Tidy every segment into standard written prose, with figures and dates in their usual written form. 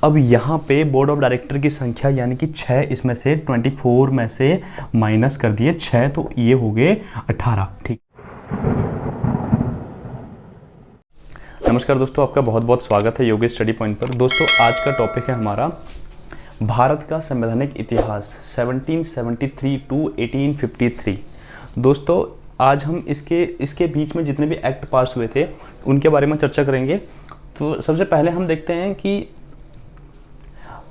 अब यहाँ पे बोर्ड ऑफ डायरेक्टर की संख्या यानी कि 6, इसमें से 24 में से माइनस कर दिए 6, तो ये हो गए 18। ठीक। नमस्कार दोस्तों, आपका बहुत बहुत स्वागत है योगेश स्टडी पॉइंट पर। दोस्तों आज का टॉपिक है हमारा भारत का संवैधानिक इतिहास 1773 टू 1853। दोस्तों आज हम इसके बीच में जितने भी एक्ट पास हुए थे उनके बारे में चर्चा करेंगे। तो सबसे पहले हम देखते हैं कि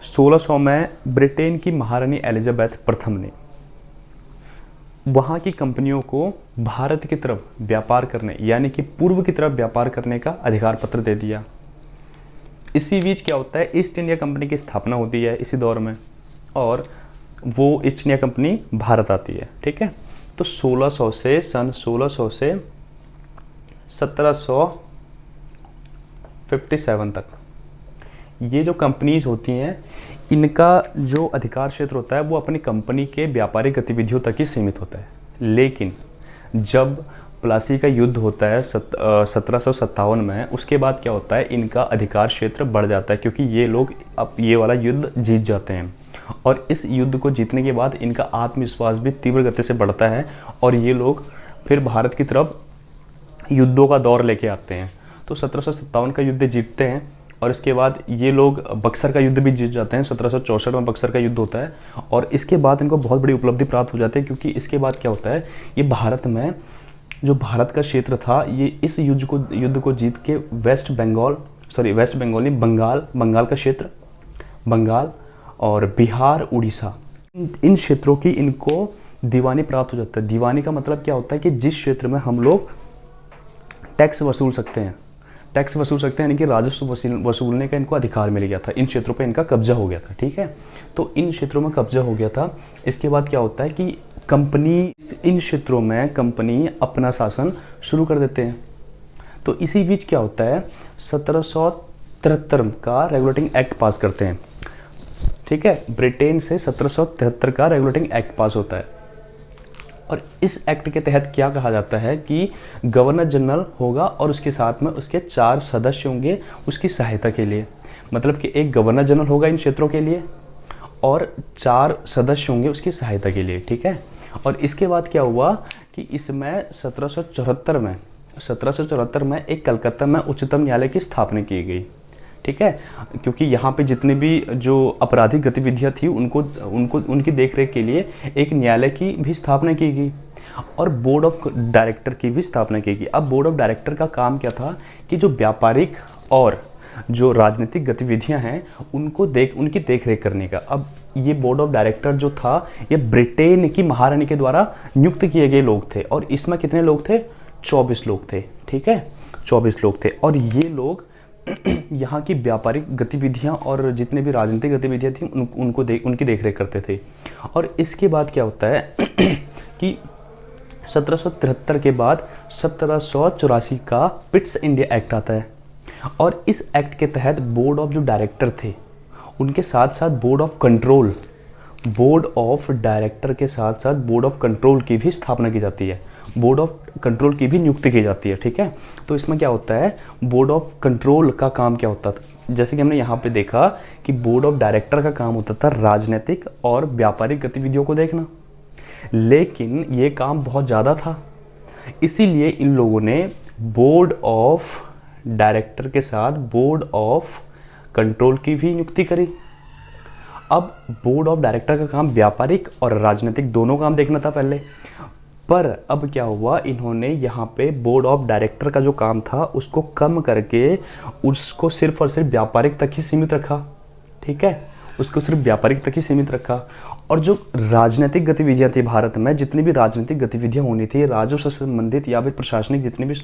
1600 में ब्रिटेन की महारानी एलिजाबेथ प्रथम ने वहाँ की कंपनियों को भारत की तरफ व्यापार करने यानी कि पूर्व की तरफ व्यापार करने का अधिकार पत्र दे दिया। इसी बीच क्या होता है, ईस्ट इंडिया कंपनी की स्थापना होती है इसी दौर में, और वो ईस्ट इंडिया कंपनी भारत आती है। ठीक है, तो 1600 से सन 1600 से 1757 तक ये जो कंपनीज होती हैं इनका जो अधिकार क्षेत्र होता है वो अपनी कंपनी के व्यापारिक गतिविधियों तक ही सीमित होता है। लेकिन जब प्लासी का युद्ध होता है 1757 में, उसके बाद क्या होता है, इनका अधिकार क्षेत्र बढ़ जाता है क्योंकि ये लोग अब ये वाला युद्ध जीत जाते हैं। और इस युद्ध को जीतने के बाद इनका आत्मविश्वास भी तीव्र गति से बढ़ता है और ये लोग फिर भारत की तरफ युद्धों का दौर लेके आते हैं। तो 1757 का युद्ध जीतते हैं और इसके बाद ये लोग बक्सर का युद्ध भी जीत जाते हैं। 1764 में बक्सर का युद्ध होता है और इसके बाद इनको बहुत बड़ी उपलब्धि प्राप्त हो जाती है क्योंकि इसके बाद क्या होता है, ये भारत में जो भारत का क्षेत्र था ये इस युद्ध को जीत के वेस्ट बंगाल नहीं, बंगाल का क्षेत्र, बंगाल और बिहार, उड़ीसा, इन क्षेत्रों की इनको दीवानी प्राप्त हो जाता है। दीवानी का मतलब क्या होता है कि जिस क्षेत्र में हम लोग टैक्स वसूल सकते हैं यानी कि राजस्व वसूलने का इनको अधिकार मिल गया था। इन क्षेत्रों पे इनका कब्जा हो गया था। ठीक है, तो इन क्षेत्रों में कब्जा हो गया था। इसके बाद क्या होता है कि इन क्षेत्रों में कंपनी अपना शासन शुरू कर देते हैं। तो इसी बीच क्या होता है, 1773 का रेगुलेटिंग एक्ट पास करते हैं। ठीक है, ब्रिटेन से 1773 का रेगुलेटिंग एक्ट पास होता है और इस एक्ट के तहत क्या कहा जाता है कि गवर्नर जनरल होगा और उसके साथ में उसके 4 सदस्य होंगे उसकी सहायता के लिए। मतलब कि एक गवर्नर जनरल होगा इन क्षेत्रों के लिए और 4 सदस्य होंगे उसकी सहायता के लिए। ठीक है, और इसके बाद क्या हुआ कि इसमें 1774 में एक कलकत्ता में उच्चतम न्यायालय की स्थापना की गई। ठीक है, क्योंकि यहाँ पे जितनी भी जो आपराधिक गतिविधियाँ थी उनकी देखरेख के लिए एक न्यायालय की भी स्थापना की गई और बोर्ड ऑफ डायरेक्टर की भी स्थापना की गई। अब बोर्ड ऑफ डायरेक्टर का काम क्या था कि जो व्यापारिक और जो राजनीतिक गतिविधियाँ हैं उनकी देखरेख करने का। अब ये बोर्ड ऑफ डायरेक्टर जो था ये ब्रिटेन की महारानी के द्वारा नियुक्त किए गए लोग थे और इसमें कितने लोग थे, 24 लोग थे। ठीक है, 24 लोग थे और ये लोग यहाँ की व्यापारिक गतिविधियाँ और जितने भी राजनीतिक गतिविधियाँ थी उनकी देखरेख करते थे। और इसके बाद क्या होता है कि 1773 के बाद 1784 का पिट्स इंडिया एक्ट आता है और इस एक्ट के तहत बोर्ड ऑफ जो डायरेक्टर थे उनके साथ साथ बोर्ड ऑफ डायरेक्टर के साथ साथ बोर्ड ऑफ कंट्रोल की भी स्थापना की जाती है, बोर्ड ऑफ कंट्रोल की भी नियुक्ति की जाती है। ठीक है, तो इसमें क्या होता है, बोर्ड ऑफ कंट्रोल का काम क्या होता था, जैसे कि हमने यहाँ पे देखा कि बोर्ड ऑफ डायरेक्टर का काम होता था राजनीतिक और व्यापारिक गतिविधियों को देखना, लेकिन ये काम बहुत ज़्यादा था, इसीलिए इन लोगों ने बोर्ड ऑफ डायरेक्टर के साथ बोर्ड ऑफ कंट्रोल की भी नियुक्ति करी। अब बोर्ड ऑफ डायरेक्टर का काम व्यापारिक और राजनीतिक दोनों काम देखना था पहले, पर अब क्या हुआ, इन्होंने यहाँ पे बोर्ड ऑफ डायरेक्टर का जो काम था उसको कम करके उसको सिर्फ और सिर्फ व्यापारिक तक ही सीमित रखा। ठीक है, उसको सिर्फ व्यापारिक तक ही सीमित रखा और जो राजनीतिक गतिविधियाँ थी भारत में, जितनी भी राजनीतिक गतिविधियाँ होनी थी, राजस्व से संबंधित या फिर प्रशासनिक जितनी भी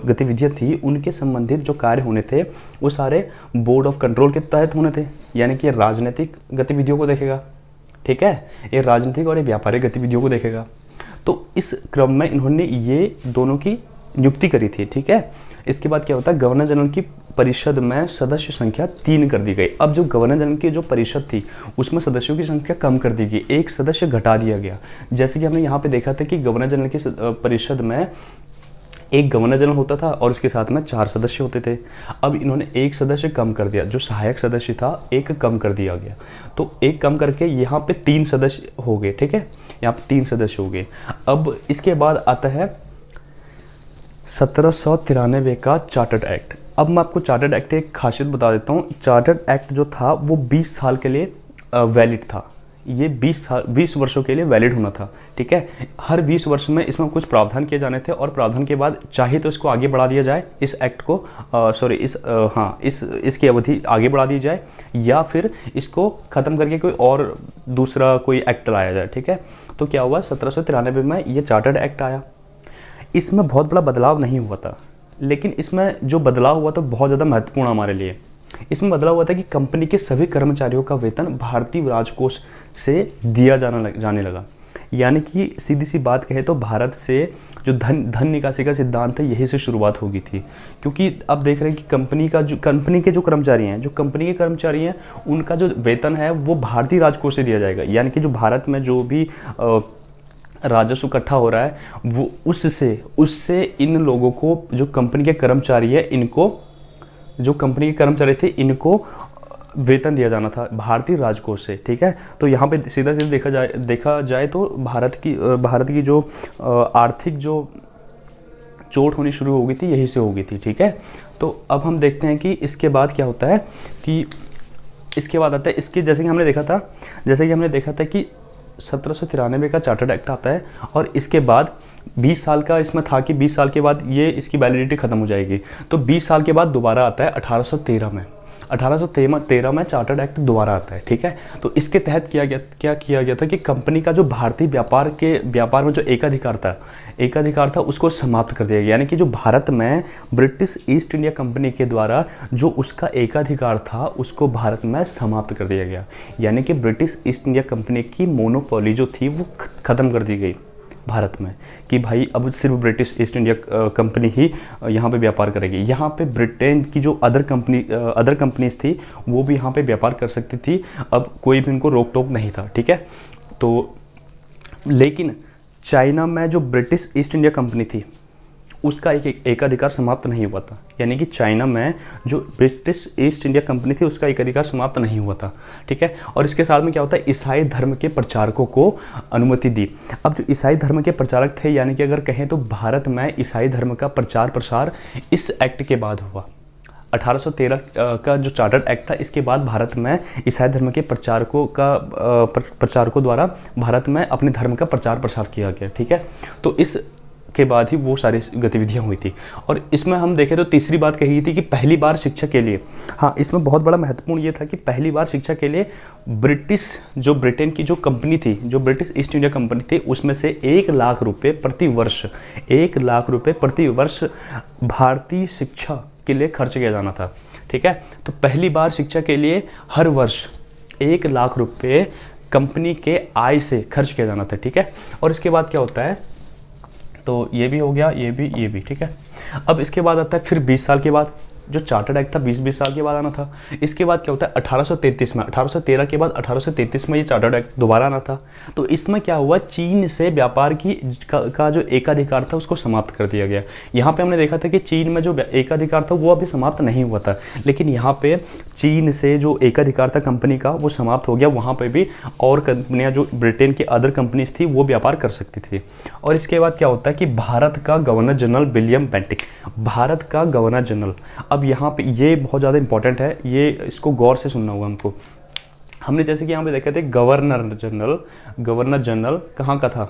गतिविधियाँ थी उनके संबंधित जो कार्य होने थे वो सारे बोर्ड ऑफ कंट्रोल के तहत होने थे, यानी कि राजनीतिक गतिविधियों को देखेगा। ठीक है, ये राजनीतिक और ये व्यापारिक गतिविधियों को देखेगा। तो इस क्रम में इन्होंने ये दोनों की नियुक्ति करी थी। ठीक है, इसके बाद क्या होता है, गवर्नर जनरल की परिषद में सदस्य संख्या 3 कर दी गई। अब जो गवर्नर जनरल की जो परिषद थी उसमें सदस्यों की संख्या कम कर दी गई, एक सदस्य घटा दिया गया। जैसे कि हमने यहाँ पे देखा था कि गवर्नर जनरल की परिषद में एक गवर्नर जनरल होता था और उसके साथ में 4 सदस्य होते थे। अब इन्होंने एक सदस्य कम कर दिया, जो सहायक सदस्य था एक कम कर दिया गया, तो एक कम करके यहाँ पे 3 सदस्य हो गए, ठीक है, यहाँ पे 3 सदस्य हो गए। अब इसके बाद आता है 1793 का चार्टर्ड एक्ट। अब मैं आपको चार्टर्ड एक्ट की एक खासियत बता देता हूँ। चार्टर्ड एक्ट जो था वो 20 साल के लिए वैलिड था। ये 20 वर्षों के लिए वैलिड होना था, ठीक है। हर 20 वर्ष में इसमें कुछ प्रावधान किए जाने थे और प्रावधान के बाद चाहे तो इसको आगे बढ़ा दिया जाए, इस एक्ट को इसकी अवधि आगे बढ़ा दी जाए, या फिर इसको ख़त्म करके कोई और दूसरा कोई एक्ट लाया जाए, ठीक है। तो क्या हुआ, 1793 में ये चार्टर्ड एक्ट आया। इसमें बहुत बड़ा बदलाव नहीं हुआ था, लेकिन इसमें जो बदलाव हुआ था बहुत ज़्यादा महत्वपूर्ण हमारे लिए। इसमें बदलाव हुआ था कि कंपनी के सभी कर्मचारियों का वेतन भारतीय राजकोष से दिया जाने लगा। यानी कि सीधी सी बात कहे तो भारत से जो धन निकासी का सिद्धांत है यही से शुरुआत होगी थी। क्योंकि अब देख रहे हैं कि कंपनी के जो कर्मचारी हैं उनका जो वेतन है वो भारतीय राजकोष से दिया जाएगा। यानी कि जो भारत में जो भी राजस्व इकट्ठा हो रहा है वो उससे इन लोगों को, जो कंपनी के कर्मचारी है, इनको वेतन दिया जाना था भारतीय राजकोष से, ठीक है। तो यहाँ पे सीधा देखा जाए तो भारत की जो आर्थिक जो चोट होनी शुरू हो गई थी यही से हो गई थी, ठीक है। तो अब हम देखते हैं कि इसके बाद क्या होता है कि इसके बाद आता है इसकी, जैसे कि हमने देखा था कि 1793 का चार्टर्ड एक्ट आता है और इसके बाद 20 साल का इसमें था कि 20 साल के बाद ये इसकी वैलिडिटी खत्म हो जाएगी। तो 20 साल के बाद दोबारा आता है 1813 में चार्टर्ड एक्ट दोबारा आता है, ठीक है। तो इसके तहत क्या किया गया था कि कंपनी का जो भारतीय व्यापार में जो एकाधिकार था उसको समाप्त कर दिया गया। यानी कि जो भारत में ब्रिटिश ईस्ट इंडिया कंपनी के द्वारा जो उसका एकाधिकार था उसको भारत में समाप्त कर दिया गया। यानी कि ब्रिटिश ईस्ट इंडिया कंपनी की मोनोपोली जो थी वो ख़त्म कर दी गई भारत में, कि भाई अब सिर्फ ब्रिटिश ईस्ट इंडिया कंपनी ही यहाँ पे व्यापार करेगी। यहाँ पे ब्रिटेन की जो अदर कंपनीज थी वो भी यहाँ पे व्यापार कर सकती थी। अब कोई भी उनको रोक टोक नहीं था, ठीक है। तो लेकिन चाइना में जो ब्रिटिश ईस्ट इंडिया कंपनी थी उसका एकाधिकार समाप्त नहीं हुआ था। यानी कि चाइना में जो ब्रिटिश ईस्ट इंडिया कंपनी थी उसका एकाधिकार समाप्त नहीं हुआ था, ठीक है। और इसके साथ में क्या होता है, ईसाई धर्म के प्रचारकों को अनुमति दी। अब जो ईसाई धर्म के प्रचारक थे, यानी कि अगर कहें तो भारत में ईसाई धर्म का प्रचार प्रसार इस एक्ट के बाद हुआ। 1813 का जो चार्टर्ड एक्ट था, इसके बाद भारत में ईसाई धर्म के प्रचारकों द्वारा भारत में अपने धर्म का प्रचार प्रसार किया गया, ठीक है। तो इस के बाद ही वो सारी गतिविधियां हुई थी। और इसमें हम देखें तो तीसरी बात कही थी कि पहली बार शिक्षा के लिए, हाँ, इसमें बहुत बड़ा महत्वपूर्ण ये था कि पहली बार शिक्षा के लिए ब्रिटेन की जो कंपनी थी, जो ब्रिटिश ईस्ट इंडिया कंपनी थी, उसमें से 1 लाख रुपए प्रति वर्ष भारतीय शिक्षा के लिए खर्च किया जाना था, ठीक है। तो पहली बार शिक्षा के लिए हर वर्ष 1 लाख रुपए कंपनी के आय से खर्च किया जाना था, ठीक है। और इसके बाद क्या होता है, तो ये भी हो गया, ये भी, ठीक है। अब इसके बाद आता है फिर 20 साल के बाद जो चार्टर्ड एक्ट था 20 साल के बाद आना था। इसके बाद क्या होता है 1833 में, 1813 के बाद 1833 में ये चार्टर्ड एक्ट दोबारा आना था। तो इसमें क्या हुआ, चीन से व्यापार का जो एकाधिकार था उसको समाप्त कर दिया गया। यहाँ पे हमने देखा था कि चीन में जो एकाधिकार था वो अभी समाप्त नहीं हुआ था, लेकिन यहाँ पे चीन से जो एकाधिकार था कंपनी का वो समाप्त हो गया। वहाँ पे भी और कंपनियाँ जो ब्रिटेन की अदर कंपनीज थी वो व्यापार कर सकती थी। और इसके बाद क्या होता है कि भारत का governor general William Bentinck, Bharat का गवर्नर जनरल। अब यहाँ पे ये बहुत ज़्यादा इंपॉर्टेंट है, ये इसको गौर से सुनना होगा हमको। हमने जैसे कि यहाँ पे देखे थे गवर्नर जनरल कहाँ का था,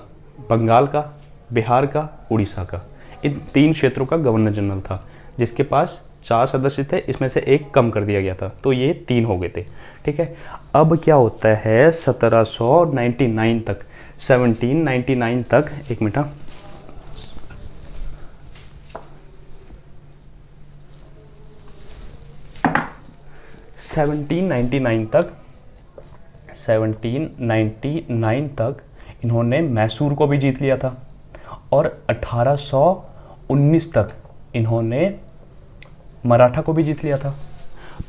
बंगाल का, बिहार का, उड़ीसा का, इन 3 क्षेत्रों का गवर्नर जनरल था, जिसके पास 4 सदस्य थे, इसमें से 1 कम कर दिया गया था, तो ये 3 हो गए थे, ठीक है। अब क्या होता है 1799 तक, 1799 तक, एक मिनट, 1799 तक इन्होंने मैसूर को भी जीत लिया था और 1819 तक इन्होंने मराठा को भी जीत लिया था।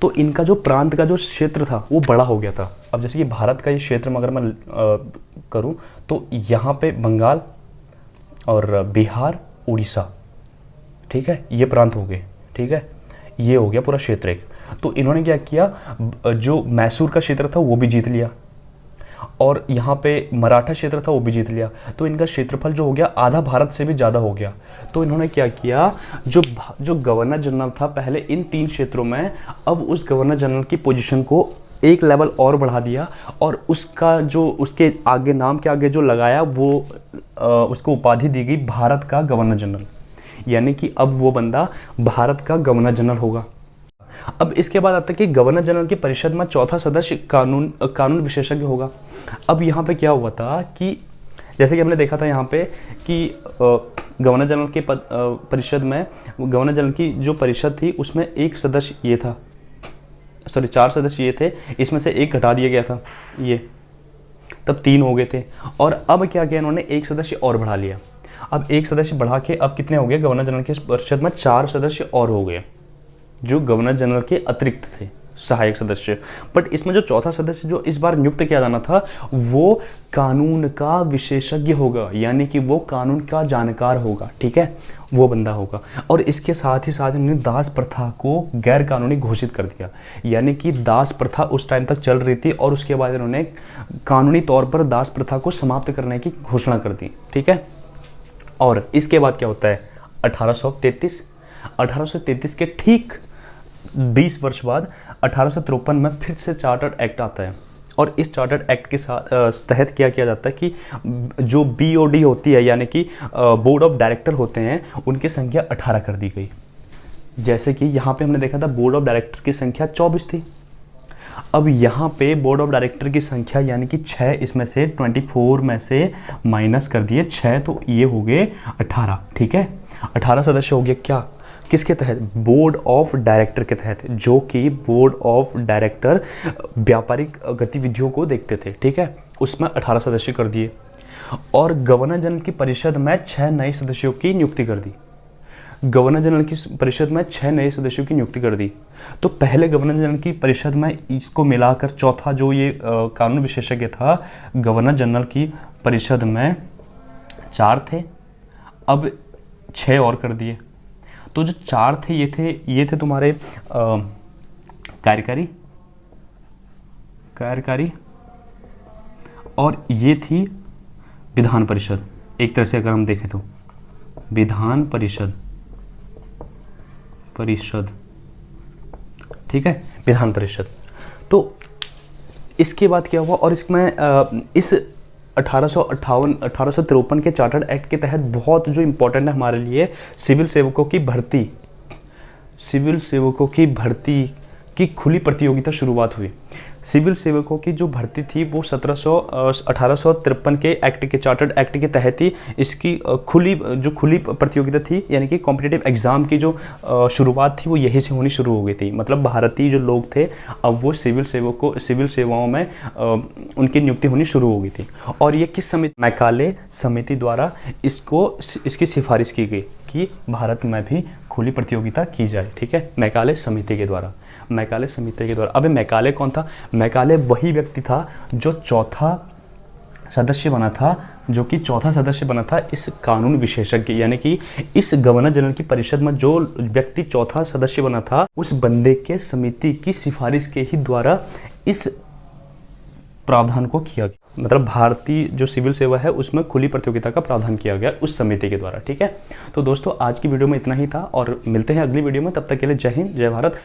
तो इनका जो प्रांत का जो क्षेत्र था वो बड़ा हो गया था। अब जैसे कि भारत का ये क्षेत्र में अगर मैं करूं तो यहाँ पे बंगाल और बिहार, उड़ीसा, ठीक है, ये प्रांत हो गए, ठीक है, ये हो गया पूरा क्षेत्र एक। तो इन्होंने क्या किया, जो मैसूर का क्षेत्र था वो भी जीत लिया, और यहाँ पे मराठा क्षेत्र था वो भी जीत लिया। तो इनका क्षेत्रफल जो हो गया आधा भारत से भी ज़्यादा हो गया। तो इन्होंने क्या किया, जो गवर्नर जनरल था पहले इन 3 क्षेत्रों में, अब उस गवर्नर जनरल की पोजीशन को एक लेवल और बढ़ा दिया, और उसका जो उसके आगे नाम के आगे जो लगाया वो उसको उपाधि दी गई भारत का गवर्नर जनरल, यानी कि अब वो बंदा भारत का गवर्नर जनरल होगा। अब इसके बाद आता है कि गवर्नर जनरल की परिषद में चौथा सदस्य कानून विशेषज्ञ होगा। अब यहाँ पे क्या हुआ था कि जैसे कि हमने देखा था यहाँ पे कि गवर्नर जनरल के परिषद में, गवर्नर जनरल की जो परिषद थी उसमें एक सदस्य ये था, सॉरी 4 सदस्य ये थे, इसमें से एक घटा दिया गया था ये, तब 3 हो गए थे। और अब क्या किया इन्होंने, एक सदस्य और बढ़ा लिया। अब एक सदस्य बढ़ा के अब कितने हो गए, गवर्नर जनरल की परिषद में 4 सदस्य और हो गए जो गवर्नर जनरल के अतिरिक्त थे, सहायक सदस्य। बट इसमें जो चौथा सदस्य जो इस बार नियुक्त किया जाना था वो कानून का विशेषज्ञ होगा, यानी कि वो कानून का जानकार होगा, ठीक है, वो बंदा होगा। और इसके साथ ही साथ उन्होंने दास प्रथा को गैर कानूनी घोषित कर दिया, यानी कि दास प्रथा उस टाइम तक चल रही थी और उसके बाद इन्होंने कानूनी तौर पर दास प्रथा को समाप्त करने की घोषणा कर दी, ठीक है। और इसके बाद क्या होता है, 1833 के ठीक 20 वर्ष बाद 1853 में फिर से चार्टर्ड एक्ट आता है, और इस चार्टर्ड एक्ट के साथ तहत क्या किया जाता है कि जो BOD होती है, यानी कि बोर्ड ऑफ डायरेक्टर होते हैं, उनकी संख्या 18 कर दी गई। जैसे कि यहाँ पे हमने देखा था बोर्ड ऑफ डायरेक्टर की संख्या 24 थी, अब यहाँ पे बोर्ड ऑफ डायरेक्टर की संख्या यानी कि 6, इसमें से 24 में से माइनस कर दिए 6, तो ये हो गए 18, ठीक है। 18 सदस्य हो गए, क्या, किसके तहत, बोर्ड ऑफ डायरेक्टर के तहत, जो कि बोर्ड ऑफ डायरेक्टर व्यापारिक गतिविधियों को देखते थे, ठीक है, उसमें 18 सदस्य कर दिए। और गवर्नर जनरल की परिषद में 6 नए सदस्यों की नियुक्ति कर दी, गवर्नर जनरल की परिषद में 6 नए सदस्यों की नियुक्ति कर दी। तो पहले गवर्नर जनरल की परिषद में इसको मिलाकर चौथा जो ये कानून विशेषज्ञ था, गवर्नर जनरल की परिषद में 4 थे, अब 6 और कर दिए। तो जो 4 थे ये थे तुम्हारे कार्यकारी, और ये थी विधान परिषद। एक तरह से अगर हम देखें तो विधान परिषद, ठीक है, विधान परिषद। तो इसके बाद क्या हुआ, और इसमें इस 1853 के चार्टर्ड एक्ट के तहत बहुत जो इम्पोर्टेंट है हमारे लिए, सिविल सेवकों की भर्ती की खुली प्रतियोगिता शुरुआत हुई। सिविल सेवकों की जो भर्ती थी वो 1853 के एक्ट के चार्टर्ड एक्ट के तहत ही इसकी खुली प्रतियोगिता थी, यानी कि कॉम्पिटिटिव एग्ज़ाम की जो शुरुआत थी वो यहीं से होनी शुरू हो गई थी। मतलब भारतीय जो लोग थे अब वो सिविल सेवाओं में उनकी नियुक्ति होनी शुरू हो गई थी। और ये किस समिति, मैकाले समिति द्वारा इसकी सिफारिश की गई कि भारत में भी खुली प्रतियोगिता की जाए, ठीक है, मैकाले समिति के द्वारा। अबे मैकाले कौन था, मैकाले वही व्यक्ति था जो चौथा सदस्य बना था इस कानून विशेषज्ञ, यानी कि इस गवर्नर जनरल की परिषद में जो व्यक्ति चौथा सदस्य बना था, उस बंदे के समिति की सिफारिश के ही द्वारा इस प्रावधान को किया गया। मतलब भारतीय जो सिविल सेवा है उसमें खुली प्रतियोगिता का प्रावधान किया गया उस समिति के द्वारा, ठीक है। तो दोस्तों आज की वीडियो में इतना ही था, और मिलते हैं अगली वीडियो में, तब तक के लिए जय हिंद, जय भारत।